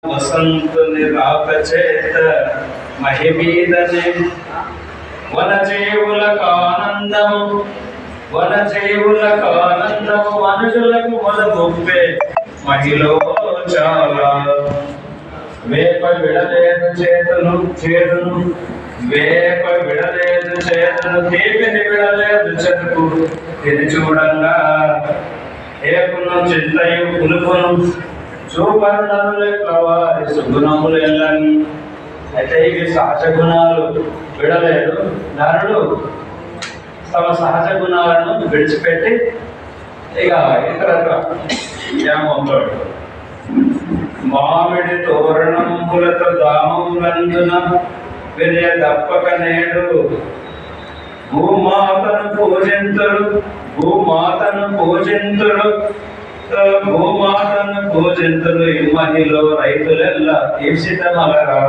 వసంతుని రాక చేత మహిమీదనే వనజీవులకు ఆనందము మనుషులకు మొదలుపే మహిళ చాలా వేప విడలేదు చేతును వేప విడలేదు చేతును తీపిని విడలేదు చెరుకు తిని చూడంగా ఏపును చింతయు పులుపును వారి సుగుణములు ఎల్లని. అయితే ఇవి సహజ గుణాలు విడలేదు. నరుడు తమ సహజ గుణాలను విడిచిపెట్టి ఇక ఇతరత్ర జ్ఞాపంతోడు మామిడి తోరణములతో దామములందున వినయ తప్పక నేడు భూమాతను పూజింతులు ఇమ్మహిలో రైతులెల్లా ఈప్సితమలరా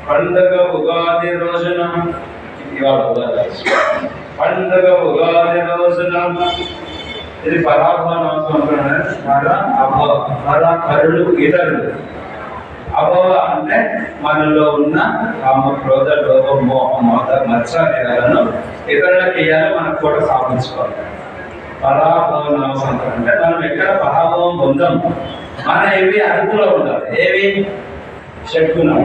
పండుగ ఉగాది రోజున ఇది పరాభవనాలు ఇతరులు. అభవ అంటే మనలో ఉన్న కామ క్రోధ లోభ మోహ మోద మత్సర్యాలను ఇతరులకు ఇయ్యాలి, మనకు కూడా సాధించుకోవాలి. పరాభవనామ సంకరం అంటే మనం ఎక్కడ పరాభవం పొందాం, మన ఇవి అదుపులో ఉండాలి. ఏవి చెప్పుకున్నాం,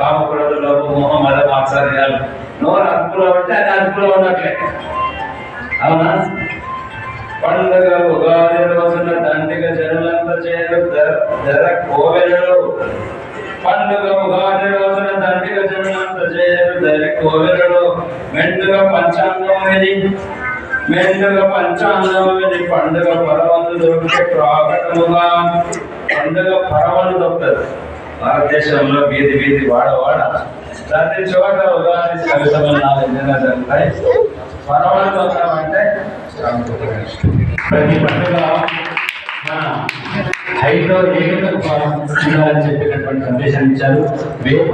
కామ క్రోధ లోభ మోహ మద మాత్సర్యాలు నోరు అదుపులో ఉంటే అది అదుపులో ఉన్నట్లే, అవునా? పండుగ ఉగాది రోజున దండిగ జనులంతా చేరు ధర కోవెలలో. పండుగ ఉగాది రోజున దండిగ జనులంతా చేరు ధర కోవెలలో. మెండుగ పంచాంగం విని పండుగ పరవలు దొరికే ప్రాకటముగా. పండుగ పరవలు దొరుకుతుంది భారతదేశంలో వీధి వీధి వాడ ప్రతి చోట ఉగాది కవితలు జరుగుతాయి. పరవలు దొరకడం అంటే ప్రతి పండుగ మన హైలో ఏకత చెప్పినటువంటి సందేశాన్ని ఇచ్చారు. వేప